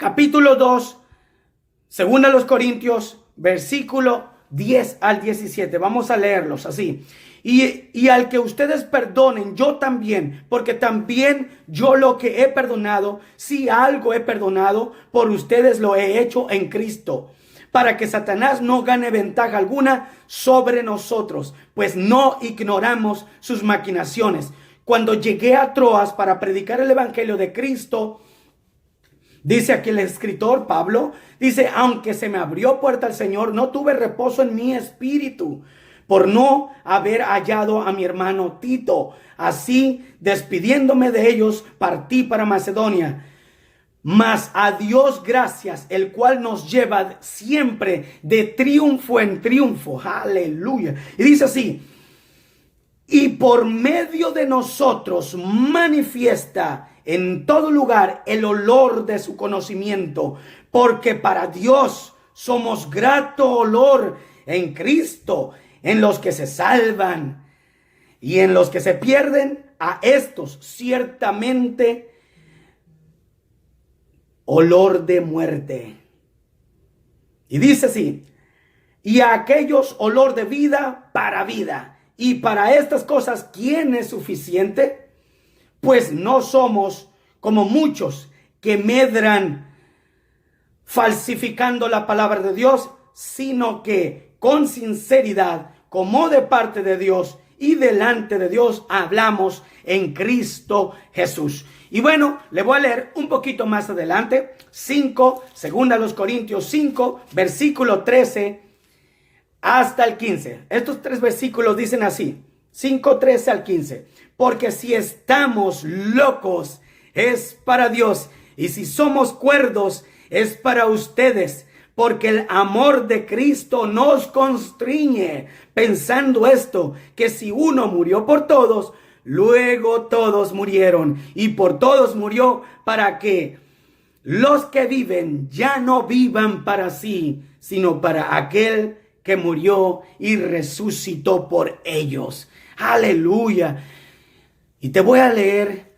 capítulo 2, según a los Corintios, versículo 10 al 17. Vamos a leerlos así. Y al que ustedes perdonen, yo también, porque también yo lo que he perdonado, si algo he perdonado, por ustedes lo he hecho en Cristo, para que Satanás no gane ventaja alguna sobre nosotros, pues no ignoramos sus maquinaciones. Cuando llegué a Troas para predicar el evangelio de Cristo, dice aquí el escritor Pablo, dice, aunque se me abrió puerta al Señor, no tuve reposo en mi espíritu por no haber hallado a mi hermano Tito. Así, despidiéndome de ellos, partí para Macedonia. Mas a Dios gracias, el cual nos lleva siempre de triunfo en triunfo. Aleluya. Y dice así, y por medio de nosotros manifiesta en todo lugar el olor de su conocimiento, porque para Dios somos grato olor en Cristo, en los que se salvan y en los que se pierden, a estos ciertamente olor de muerte. Y dice así, y a aquellos olor de vida para vida. Y para estas cosas, ¿quién es suficiente? Pues no somos como muchos que medran falsificando la palabra de Dios, sino que con sinceridad, como de parte de Dios y delante de Dios, hablamos en Cristo Jesús. Y bueno, le voy a leer un poquito más adelante, 2 Corintios 5, versículo 13 hasta el 15. Estos 3 versículos dicen así, 5, 13 al 15. Porque si estamos locos, es para Dios, y si somos cuerdos, es para ustedes, porque el amor de Cristo nos constriñe, pensando esto, que si uno murió por todos, luego todos murieron, y por todos murió, para que los que viven ya no vivan para sí, sino para aquel que murió y resucitó por ellos. Aleluya. Y te voy a leer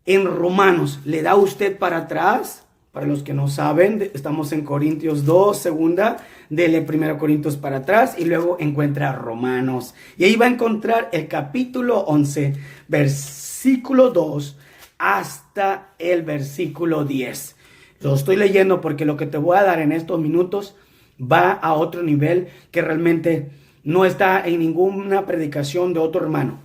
en Romanos. ¿Le da usted para atrás? Para los que no saben, estamos en Corintios 2, segunda, dele 1 Corintios para atrás y luego encuentra Romanos. Y ahí va a encontrar el capítulo 11, versículo 2 hasta el versículo 10. Lo estoy leyendo porque lo que te voy a dar en estos minutos va a otro nivel que realmente no está en ninguna predicación de otro hermano.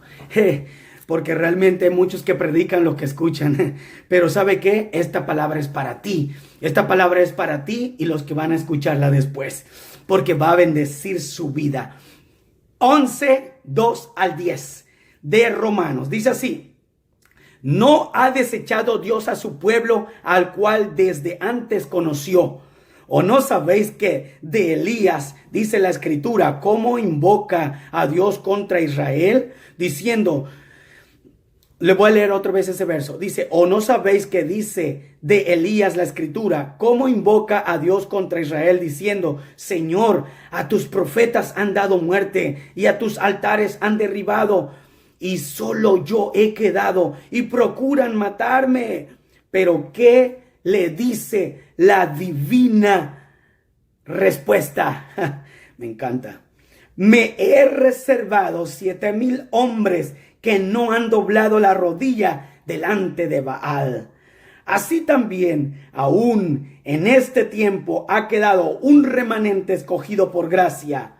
Porque realmente hay muchos que predican lo que escuchan. Pero ¿sabe qué? Esta palabra es para ti. Esta palabra es para ti y los que van a escucharla después. Porque va a bendecir su vida. 11, 2 al 10 de Romanos. Dice así. No ha desechado Dios a su pueblo, al cual desde antes conoció. ¿O no sabéis que de Elías, dice la Escritura, cómo invoca a Dios contra Israel? Diciendo... Le voy a leer otra vez ese verso. Dice, ¿o no sabéis que dice de Elías la Escritura, cómo invoca a Dios contra Israel diciendo, Señor, a tus profetas han dado muerte y a tus altares han derribado y solo yo he quedado y procuran matarme? Pero ¿qué le dice la divina respuesta? Me encanta. Me he reservado 7,000 hombres que no han doblado la rodilla delante de Baal. Así también, aún en este tiempo ha quedado un remanente escogido por gracia.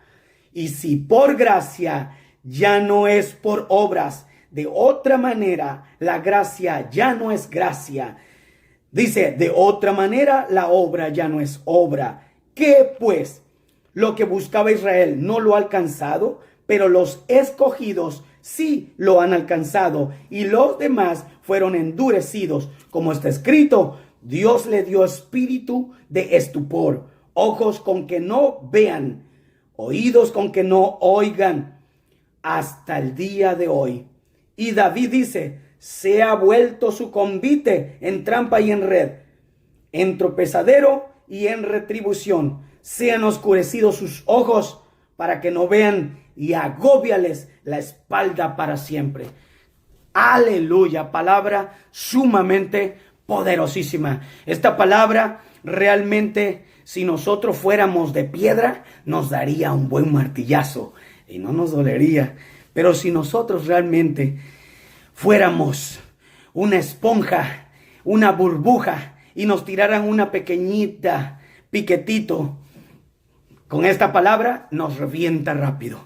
Y si por gracia, ya no es por obras. De otra manera, la gracia ya no es gracia. Dice, de otra manera, la obra ya no es obra. ¿Qué pues? Lo que buscaba Israel no lo ha alcanzado, pero los escogidos sí lo han alcanzado y los demás fueron endurecidos. Como está escrito, Dios le dio espíritu de estupor, ojos con que no vean, oídos con que no oigan, hasta el día de hoy. Y David dice, se ha vuelto su convite en trampa y en red, en tropezadero y en retribución. Sean oscurecidos sus ojos para que no vean y agóbiales la espalda para siempre. Aleluya, palabra sumamente poderosísima. Esta palabra realmente, si nosotros fuéramos de piedra, nos daría un buen martillazo y no nos dolería. Pero si nosotros realmente fuéramos una esponja, una burbuja, y nos tiraran una pequeñita piquetito, con esta palabra nos revienta rápido.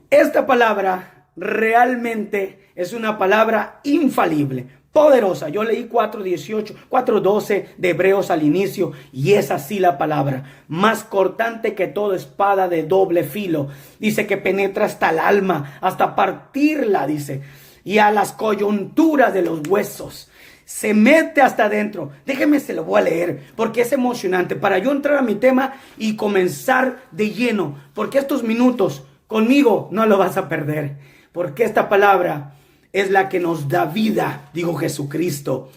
Esta palabra realmente es una palabra infalible, poderosa. Yo leí 4:18, 4:12 de Hebreos al inicio, y es así la palabra, más cortante que toda espada de doble filo. Dice que penetra hasta el alma, hasta partirla, dice, y a las coyunturas de los huesos. Se mete hasta adentro. Déjeme, se lo voy a leer porque es emocionante para yo entrar a mi tema y comenzar de lleno, porque estos minutos conmigo no lo vas a perder, porque esta palabra es la que nos da vida, dijo Jesucristo,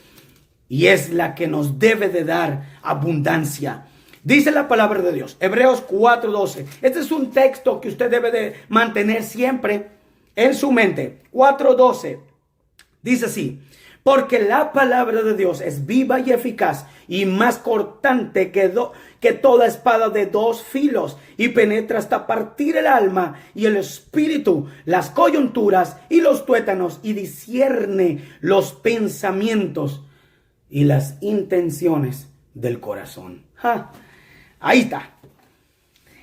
y es la que nos debe de dar abundancia. Dice la palabra de Dios, Hebreos 4:12. Este es un texto que usted debe de mantener siempre en su mente. 4:12 dice así: porque la palabra de Dios es viva y eficaz y más cortante que toda espada de dos filos, y penetra hasta partir el alma y el espíritu, las coyunturas y los tuétanos, y discierne los pensamientos y las intenciones del corazón. Ahí está.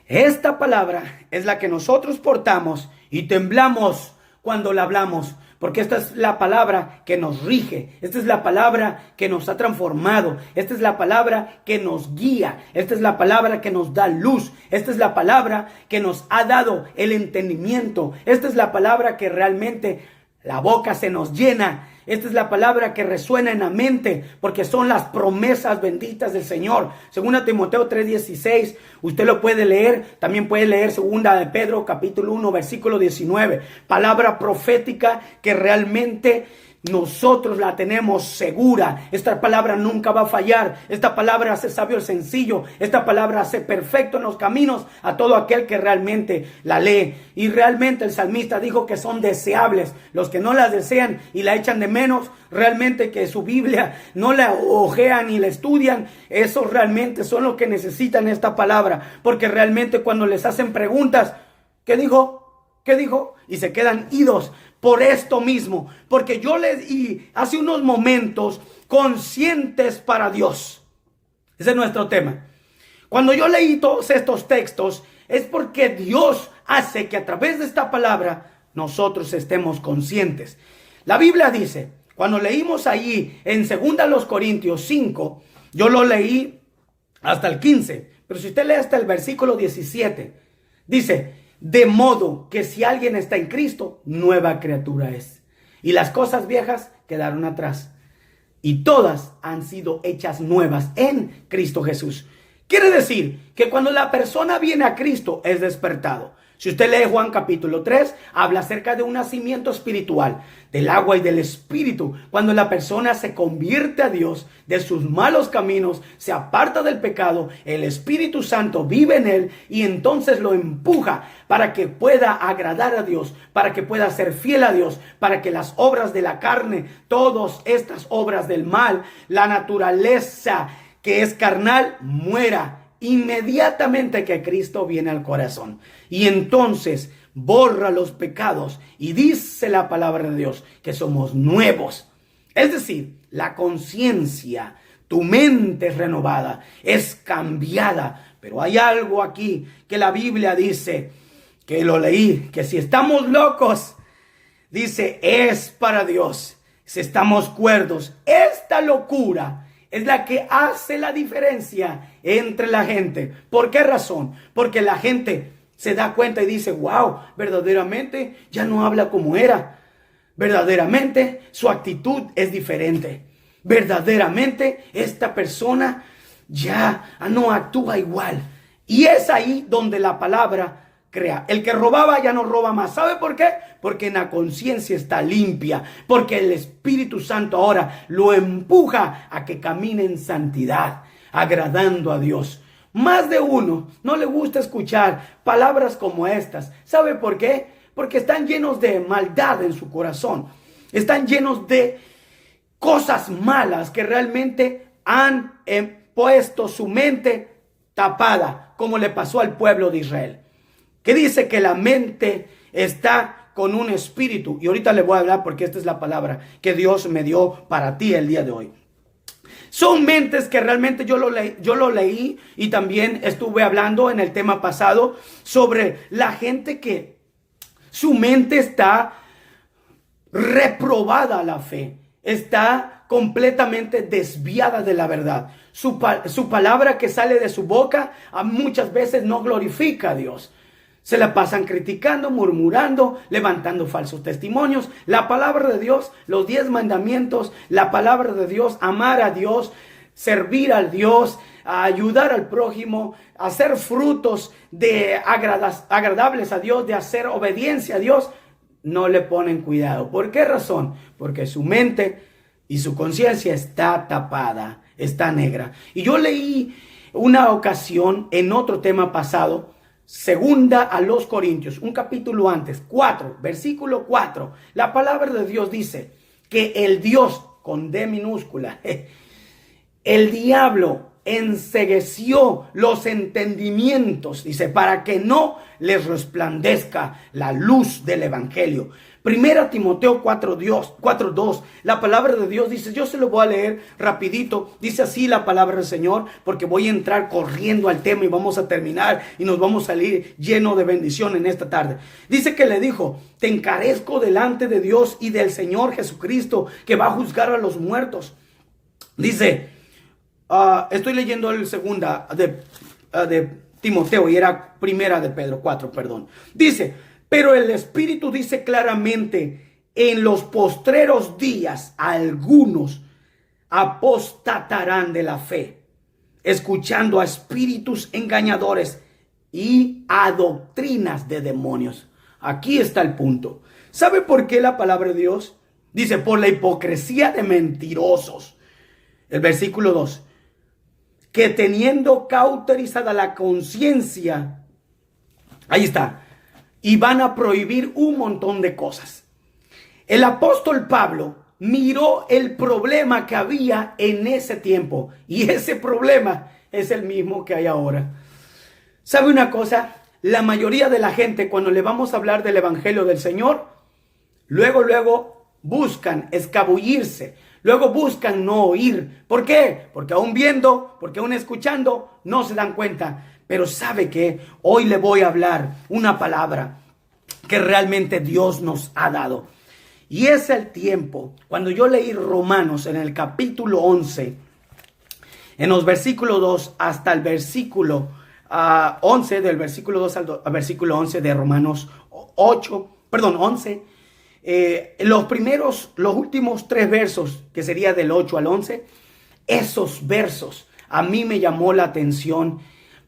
Esta palabra es la que nosotros portamos y temblamos cuando la hablamos, porque esta es la palabra que nos rige, esta es la palabra que nos ha transformado, esta es la palabra que nos guía, esta es la palabra que nos da luz, esta es la palabra que nos ha dado el entendimiento, esta es la palabra que realmente la boca se nos llena. Esta es la palabra que resuena en la mente, porque son las promesas benditas del Señor. Según Timoteo 3:16, usted lo puede leer. También puede leer segunda de Pedro, capítulo 1, versículo 19. Palabra profética que realmente nosotros la tenemos segura. Esta palabra nunca va a fallar. Esta palabra hace sabio el sencillo. Esta palabra hace perfecto en los caminos a todo aquel que realmente la lee. Y realmente el salmista dijo que son deseables los que no las desean y la echan de menos. Realmente que su Biblia no la ojean ni la estudian. Esos realmente son los que necesitan esta palabra. Porque realmente cuando les hacen preguntas, ¿qué dijo? ¿Qué dijo? Y se quedan idos. Por esto mismo, porque yo leí hace unos momentos conscientes para Dios. Ese es nuestro tema. Cuando yo leí todos estos textos, es porque Dios hace que a través de esta palabra nosotros estemos conscientes. La Biblia dice, cuando leímos allí en 2 Corintios 5, yo lo leí hasta el 15, pero si usted lee hasta el versículo 17, dice: de modo que si alguien está en Cristo, nueva criatura es. Y las cosas viejas quedaron atrás, y todas han sido hechas nuevas en Cristo Jesús. Quiere decir que cuando la persona viene a Cristo es despertado. Si usted lee Juan capítulo 3, habla acerca de un nacimiento espiritual, del agua y del espíritu. Cuando la persona se convierte a Dios, de sus malos caminos, se aparta del pecado, el Espíritu Santo vive en él y entonces lo empuja para que pueda agradar a Dios, para que pueda ser fiel a Dios, para que las obras de la carne, todas estas obras del mal, la naturaleza que es carnal, muera inmediatamente que Cristo viene al corazón. Y entonces borra los pecados y dice la palabra de Dios que somos nuevos. Es decir, la conciencia, tu mente es renovada, es cambiada. Pero hay algo aquí que la Biblia dice, que lo leí, que si estamos locos, dice, es para Dios. Si estamos cuerdos, esta locura es la que hace la diferencia entre la gente. ¿Por qué razón? Porque la gente se da cuenta y dice, wow, verdaderamente ya no habla como era. Verdaderamente su actitud es diferente. Verdaderamente esta persona ya no actúa igual. Y es ahí donde la palabra crea. El que robaba ya no roba más. ¿Sabe por qué? Porque en la conciencia está limpia. Porque el Espíritu Santo ahora lo empuja a que camine en santidad, agradando a Dios. Más de uno no le gusta escuchar palabras como estas. ¿Sabe por qué? Porque están llenos de maldad en su corazón. Están llenos de cosas malas que realmente han puesto su mente tapada, como le pasó al pueblo de Israel, que dice que la mente está con un espíritu. Y ahorita le voy a hablar porque esta es la palabra que Dios me dio para ti el día de hoy. Son mentes que realmente yo lo leí y también estuve hablando en el tema pasado sobre la gente que su mente está reprobada a la fe, está completamente desviada de la verdad. Su palabra que sale de su boca muchas veces no glorifica a Dios. Se la pasan criticando, murmurando, levantando falsos testimonios. La palabra de Dios, los 10 mandamientos, la palabra de Dios, amar a Dios, servir a Dios, ayudar al prójimo, hacer frutos agradables a Dios, de hacer obediencia a Dios, no le ponen cuidado. ¿Por qué razón? Porque su mente y su conciencia está tapada, está negra. Y yo leí una ocasión en otro tema pasado, segunda a los Corintios, un capítulo antes, 4, versículo 4. La palabra de Dios dice que el Dios, con D minúscula, el diablo encegueció los entendimientos, dice, para que no les resplandezca la luz del evangelio. Primera Timoteo 4:2, la palabra de Dios dice, yo se lo voy a leer rapidito, dice así la palabra del Señor, porque voy a entrar corriendo al tema y vamos a terminar y nos vamos a salir lleno de bendición en esta tarde. Dice que le dijo, te encarezco delante de Dios y del Señor Jesucristo, que va a juzgar a los muertos. Dice, estoy leyendo el segunda de Timoteo y era primera de Pedro 4, perdón. Dice, pero el Espíritu dice claramente, en los postreros días algunos apostatarán de la fe, escuchando a espíritus engañadores y a doctrinas de demonios. Aquí está el punto. ¿Sabe por qué la palabra de Dios? Dice, por la hipocresía de mentirosos. El versículo 2. Que teniendo cauterizada la conciencia, ahí está, y van a prohibir un montón de cosas. El apóstol Pablo miró el problema que había en ese tiempo, y ese problema es el mismo que hay ahora. ¿Sabe una cosa? La mayoría de la gente, cuando le vamos a hablar del evangelio del Señor, luego buscan escabullirse, luego buscan no oír. ¿Por qué? Porque aún viendo, porque aún escuchando, no se dan cuenta. Pero ¿sabe qué? Hoy le voy a hablar una palabra que realmente Dios nos ha dado. Y es el tiempo, cuando yo leí Romanos en el capítulo 11, en los versículos 2 hasta el versículo 11, del versículo 2 al versículo 11 de Romanos 11, los últimos 3 versos, que sería del 8 al 11, esos versos a mí me llamó la atención,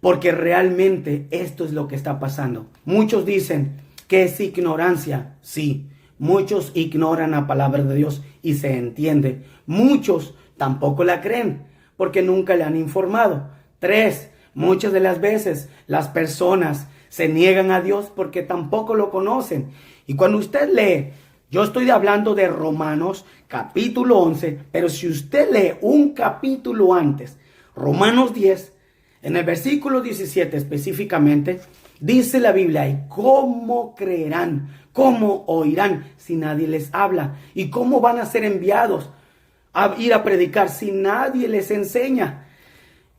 porque realmente esto es lo que está pasando. Muchos dicen que es ignorancia. Sí, muchos ignoran la palabra de Dios y se entiende. Muchos tampoco la creen porque nunca le han informado. 3, muchas de las veces las personas se niegan a Dios porque tampoco lo conocen. Y cuando usted lee, yo estoy hablando de Romanos capítulo 11, pero si usted lee un capítulo antes, Romanos 10, en el versículo 17 específicamente, dice la Biblia, ¿y cómo creerán? ¿Cómo oirán si nadie les habla? ¿Y cómo van a ser enviados a ir a predicar si nadie les enseña?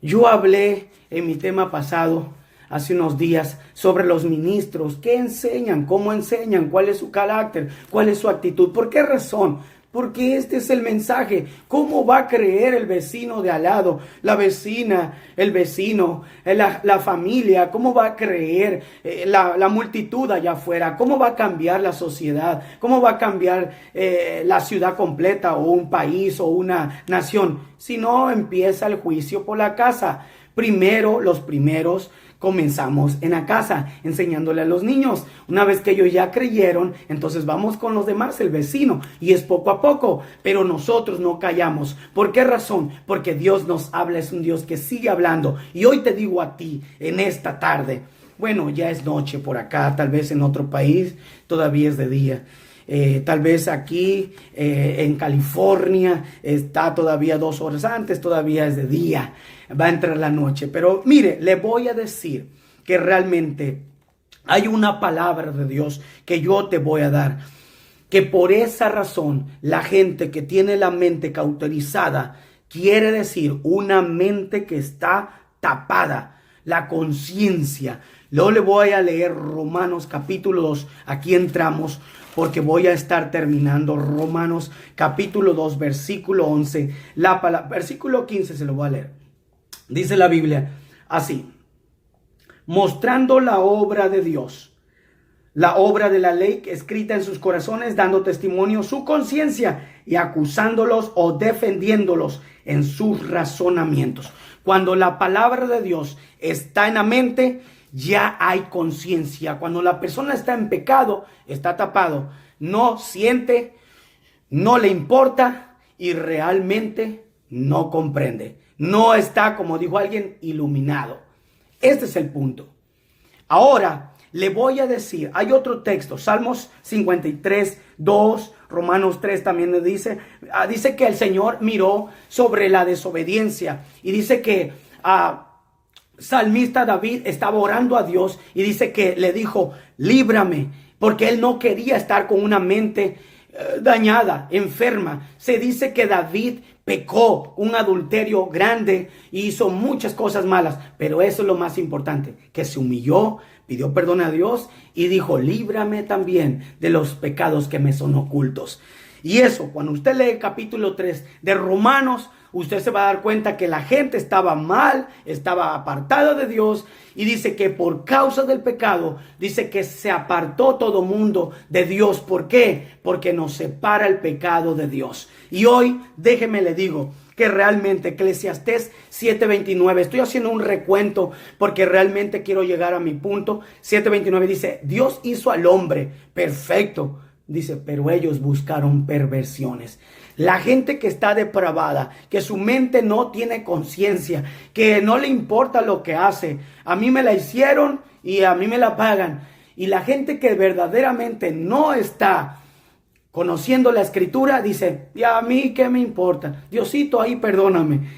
Yo hablé en mi tema pasado, hace unos días, sobre los ministros. ¿Qué enseñan? ¿Cómo enseñan? ¿Cuál es su carácter? ¿Cuál es su actitud? ¿Por qué razón? Porque este es el mensaje. ¿Cómo va a creer el vecino de al lado, la vecina, el vecino, la familia? ¿Cómo va a creer la multitud allá afuera? ¿Cómo va a cambiar la sociedad? ¿Cómo va a cambiar la ciudad completa o un país o una nación? Si no empieza el juicio por la casa. Primero, los primeros comenzamos en la casa, enseñándole a los niños. Una vez que ellos ya creyeron, entonces vamos con los demás, el vecino, y es poco a poco, pero nosotros no callamos. ¿Por qué razón? Porque Dios nos habla, es un Dios que sigue hablando. Y hoy te digo a ti, en esta tarde, bueno, ya es noche por acá, tal vez en otro país todavía es de día. Tal vez aquí en California está todavía 2 horas antes, todavía es de día, va a entrar la noche. Pero mire, le voy a decir que realmente hay una palabra de Dios que yo te voy a dar. Que por esa razón la gente que tiene la mente cauterizada, quiere decir una mente que está tapada, la conciencia. Luego le voy a leer Romanos capítulo 2, aquí entramos porque voy a estar terminando Romanos capítulo 2, versículo 11, versículo 15 se lo voy a leer. Dice la Biblia así: mostrando la obra de Dios, la obra de la ley escrita en sus corazones, dando testimonio su conciencia y acusándolos o defendiéndolos en sus razonamientos. Cuando la palabra de Dios está en la mente, ya hay conciencia. Cuando la persona está en pecado, está tapado, no siente, no le importa y realmente no comprende. No está, como dijo alguien, iluminado. Este es el punto. Ahora le voy a decir, hay otro texto, Salmos 53, 2, Romanos 3 también le dice que el Señor miró sobre la desobediencia y dice que salmista David estaba orando a Dios y dice que le dijo, líbrame, porque él no quería estar con una mente dañada, enferma. Se dice que David pecó un adulterio grande y hizo muchas cosas malas, pero eso es lo más importante, que se humilló, pidió perdón a Dios y dijo, líbrame también de los pecados que me son ocultos. Y eso, cuando usted lee el capítulo 3 de Romanos, usted se va a dar cuenta que la gente estaba mal, estaba apartada de Dios, y dice que por causa del pecado, dice que se apartó todo mundo de Dios. ¿Por qué? Porque nos separa el pecado de Dios. Y hoy, déjeme le digo, que realmente Eclesiastés 7:29, estoy haciendo un recuento porque realmente quiero llegar a mi punto. 7:29 dice, Dios hizo al hombre perfecto, dice, pero ellos buscaron perversiones. La gente que está depravada, que su mente no tiene conciencia, que no le importa lo que hace, a mí me la hicieron y a mí me la pagan. Y la gente que verdaderamente no está conociendo la escritura, dice, ¿y a mí qué me importa? Diosito, ahí perdóname.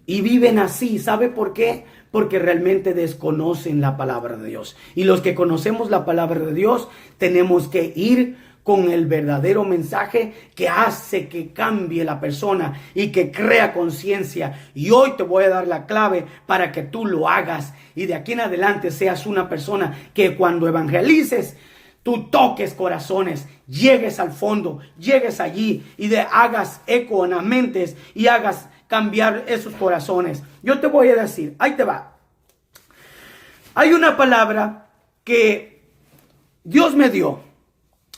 Y viven así. ¿Sabe por qué? Porque realmente desconocen la palabra de Dios. Y los que conocemos la palabra de Dios, tenemos que ir con el verdadero mensaje que hace que cambie la persona y que crea conciencia. Y hoy te voy a dar la clave para que tú lo hagas. Y de aquí en adelante seas una persona que cuando evangelices, tú toques corazones, llegues al fondo, llegues allí y hagas eco en las mentes y hagas cambiar esos corazones. Yo te voy a decir, ahí te va. Hay una palabra que Dios me dio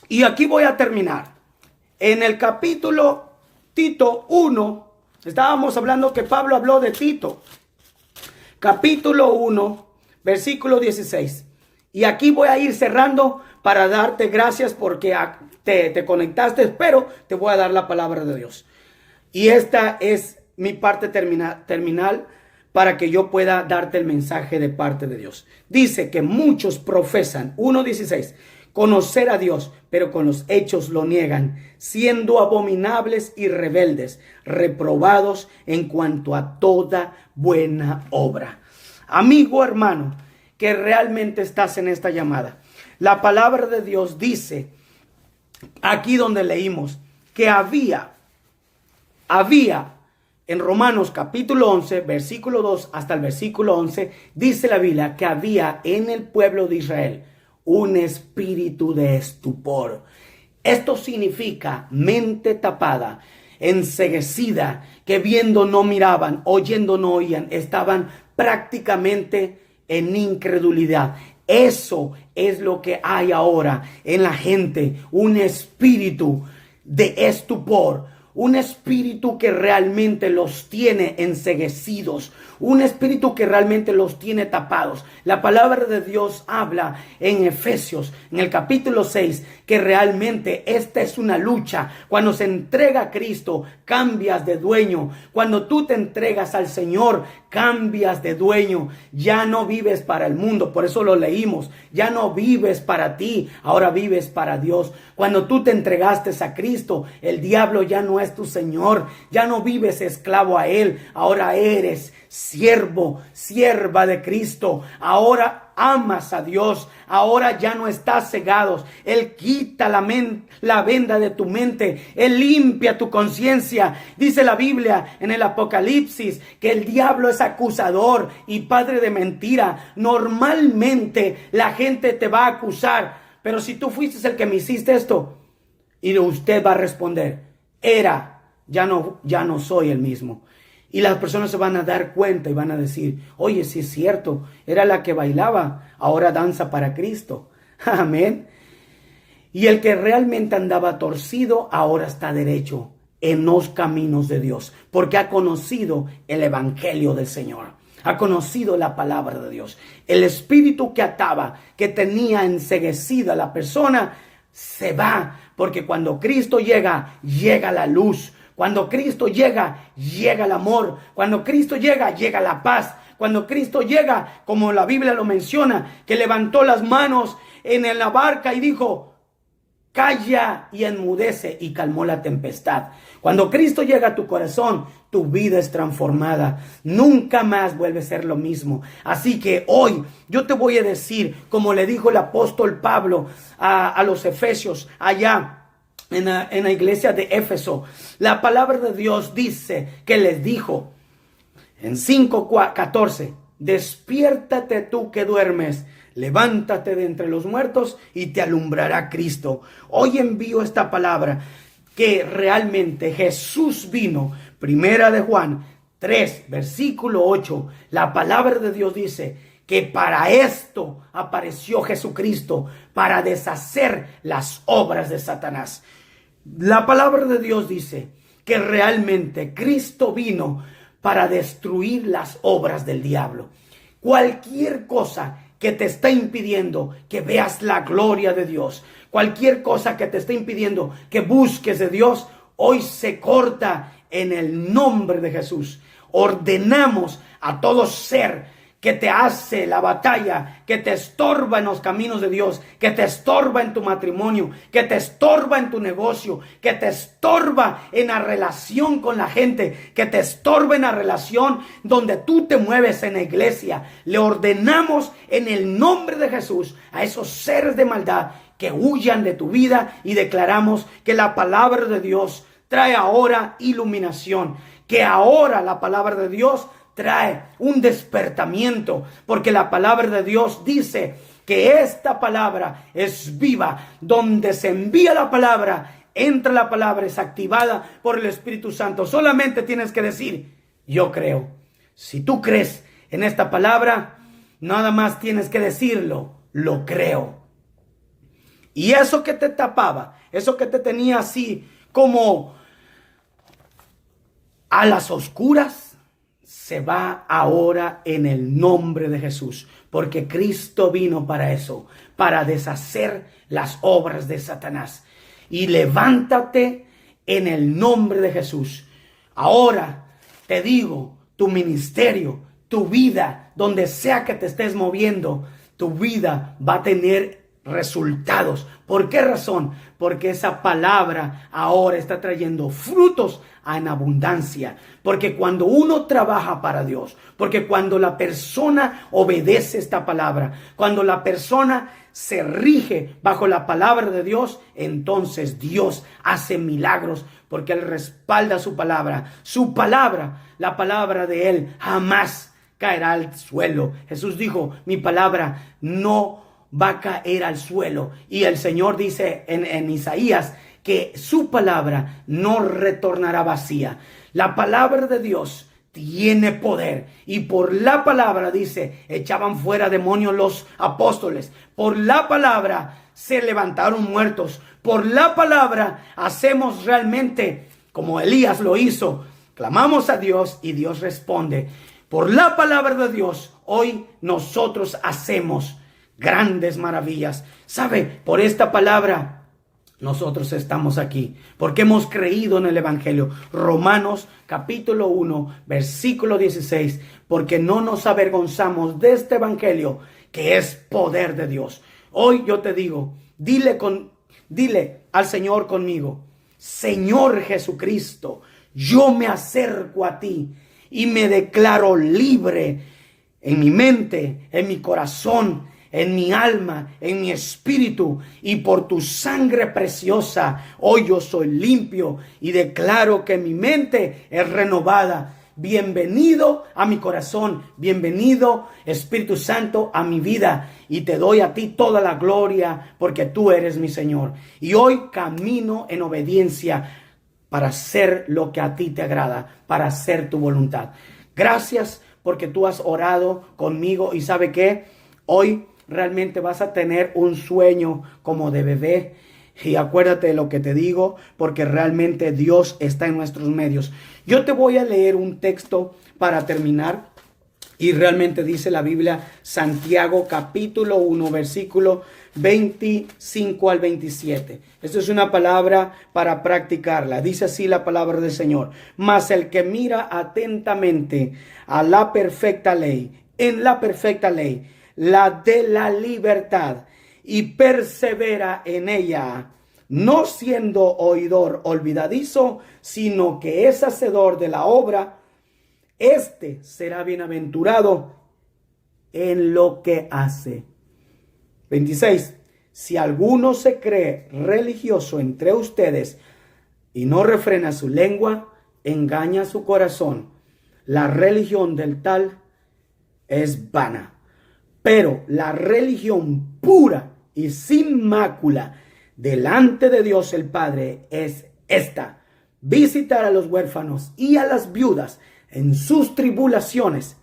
y aquí voy a terminar. En el capítulo Tito 1, estábamos hablando que Pablo habló de Tito. Capítulo 1, versículo 16. Y aquí voy a ir cerrando para darte gracias porque te conectaste, pero te voy a dar la palabra de Dios. Y esta es mi parte terminal para que yo pueda darte el mensaje de parte de Dios. Dice que muchos profesan, 1:16, conocer a Dios, pero con los hechos lo niegan, siendo abominables y rebeldes, reprobados en cuanto a toda buena obra. Amigo, hermano, que realmente estás en esta llamada, la palabra de Dios dice, aquí donde leímos, que había en Romanos capítulo 11, versículo 2 hasta el versículo 11, dice la Biblia que había en el pueblo de Israel un espíritu de estupor. Esto significa mente tapada, enceguecida, que viendo no miraban, oyendo no oían, estaban prácticamente en incredulidad. Eso es lo que hay ahora en la gente, un espíritu de estupor, un espíritu que realmente los tiene enceguecidos, un espíritu que realmente los tiene tapados. La palabra de Dios habla en Efesios, en el capítulo 6, que realmente esta es una lucha. Cuando se entrega a Cristo, cambias de dueño. Cuando tú te entregas al Señor, cambias de dueño, ya no vives para el mundo, por eso lo leímos, ya no vives para ti, ahora vives para Dios. Cuando tú te entregaste a Cristo, el diablo ya no es tu Señor, ya no vives esclavo a Él, ahora eres siervo, sierva de Cristo, ahora amas a Dios, ahora ya no estás cegados. Él quita la venda de tu mente, Él limpia tu conciencia. Dice la Biblia en el Apocalipsis que el diablo es acusador y padre de mentira. Normalmente la gente te va a acusar, pero si tú fuiste el que me hiciste esto, y usted va a responder, ya no soy el mismo. Y las personas se van a dar cuenta y van a decir, oye, sí es cierto, era la que bailaba, ahora danza para Cristo. Amén. Y el que realmente andaba torcido, ahora está derecho en los caminos de Dios, porque ha conocido el evangelio del Señor. Ha conocido la palabra de Dios. El espíritu que ataba, que tenía enceguecida a la persona, se va, porque cuando Cristo llega la luz. Cuando Cristo llega el amor. Cuando Cristo llega la paz. Cuando Cristo llega, como la Biblia lo menciona, que levantó las manos en la barca y dijo, calla y enmudece, y calmó la tempestad. Cuando Cristo llega a tu corazón, tu vida es transformada. Nunca más vuelve a ser lo mismo. Así que hoy yo te voy a decir, como le dijo el apóstol Pablo a los Efesios allá en la iglesia de Éfeso, la palabra de Dios dice que les dijo en 5:14, despiértate tú que duermes, levántate de entre los muertos y te alumbrará Cristo. Hoy envío esta palabra que realmente Jesús vino. Primera de Juan 3, versículo 8, la palabra de Dios dice que para esto apareció Jesucristo, para deshacer las obras de Satanás. La palabra de Dios dice que realmente Cristo vino para destruir las obras del diablo. Cualquier cosa que te está impidiendo que veas la gloria de Dios, cualquier cosa que te está impidiendo que busques de Dios, hoy se corta en el nombre de Jesús. Ordenamos a todo ser que te hace la batalla, que te estorba en los caminos de Dios, que te estorba en tu matrimonio, que te estorba en tu negocio, que te estorba en la relación con la gente, que te estorba en la relación donde tú te mueves en la iglesia. Le ordenamos en el nombre de Jesús a esos seres de maldad que huyan de tu vida, y declaramos que la palabra de Dios trae ahora iluminación, que ahora la palabra de Dios trae un despertamiento, porque la palabra de Dios dice que esta palabra es viva. Donde se envía la palabra, entra la palabra, es activada por el Espíritu Santo. Solamente tienes que decir, yo creo. Si tú crees en esta palabra, nada más tienes que decirlo, lo creo. Y eso que te tapaba, eso que te tenía así como a las oscuras, se va ahora en el nombre de Jesús, porque Cristo vino para eso, para deshacer las obras de Satanás. Y levántate en el nombre de Jesús. Ahora te digo, tu ministerio, tu vida, donde sea que te estés moviendo, tu vida va a tener resultados. ¿Por qué razón? Porque esa palabra ahora está trayendo frutos en abundancia. Porque cuando uno trabaja para Dios, porque cuando la persona obedece esta palabra, cuando la persona se rige bajo la palabra de Dios, entonces Dios hace milagros, porque Él respalda su palabra. Su palabra, la palabra de Él, jamás caerá al suelo. Jesús dijo, mi palabra no va a caer al suelo. Y el Señor dice en Isaías que su palabra no retornará vacía. La palabra de Dios tiene poder, y por la palabra, dice, echaban fuera demonios los apóstoles. Por la palabra se levantaron muertos. Por la palabra hacemos realmente como Elías lo hizo. Clamamos a Dios y Dios responde. Por la palabra de Dios hoy nosotros hacemos grandes maravillas. ¿Sabe? Por esta palabra nosotros estamos aquí porque hemos creído en el Evangelio. Romanos capítulo 1, versículo 16. Porque no nos avergonzamos de este Evangelio, que es poder de Dios. Hoy yo te digo, dile al Señor conmigo: Señor Jesucristo, yo me acerco a ti y me declaro libre en mi mente, en mi corazón, en mi alma, en mi espíritu, y por tu sangre preciosa, hoy yo soy limpio y declaro que mi mente es renovada. Bienvenido a mi corazón, bienvenido Espíritu Santo a mi vida, y te doy a ti toda la gloria porque tú eres mi Señor. Y hoy camino en obediencia para hacer lo que a ti te agrada, para hacer tu voluntad. Gracias porque tú has orado conmigo, y ¿sabe qué? Hoy realmente vas a tener un sueño como de bebé. Y acuérdate de lo que te digo, porque realmente Dios está en nuestros medios. Yo te voy a leer un texto para terminar. Y realmente dice la Biblia, Santiago capítulo 1, versículo 25 al 27. Esto es una palabra para practicarla. Dice así la palabra del Señor: mas el que mira atentamente a la perfecta ley, en la perfecta ley, la de la libertad, y persevera en ella, no siendo oidor olvidadizo, sino que es hacedor de la obra, este será bienaventurado en lo que hace. 26. Si alguno se cree religioso entre ustedes y no refrena su lengua, engaña su corazón. La religión del tal es vana. Pero la religión pura y sin mácula delante de Dios el Padre es esta: visitar a los huérfanos y a las viudas en sus tribulaciones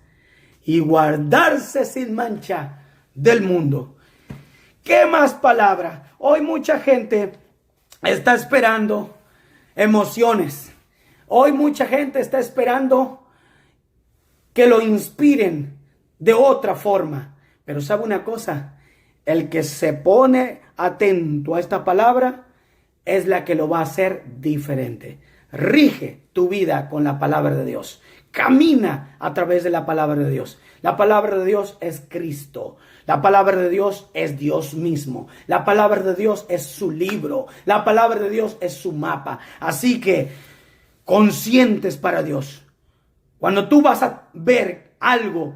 y guardarse sin mancha del mundo. ¿Qué más palabra? Hoy mucha gente está esperando emociones. Hoy mucha gente está esperando que lo inspiren de otra forma. Pero ¿sabe una cosa? El que se pone atento a esta palabra es la que lo va a hacer diferente. Rige tu vida con la palabra de Dios. Camina a través de la palabra de Dios. La palabra de Dios es Cristo. La palabra de Dios es Dios mismo. La palabra de Dios es su libro. La palabra de Dios es su mapa. Así que, conscientes para Dios. Cuando tú vas a ver algo,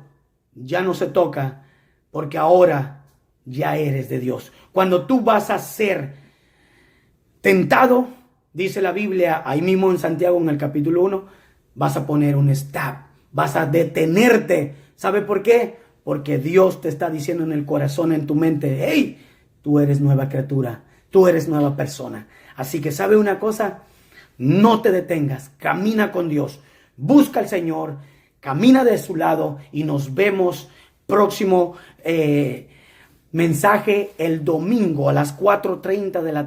ya no se toca, porque ahora ya eres de Dios. Cuando tú vas a ser tentado, dice la Biblia, ahí mismo en Santiago en el capítulo 1, vas a poner un stop, vas a detenerte. ¿Sabe por qué? Porque Dios te está diciendo en el corazón, en tu mente: hey, tú eres nueva criatura, tú eres nueva persona. Así que, ¿sabe una cosa? No te detengas, camina con Dios, busca al Señor, camina de su lado, y nos vemos próximo mensaje el domingo a las 4:30 de la tarde.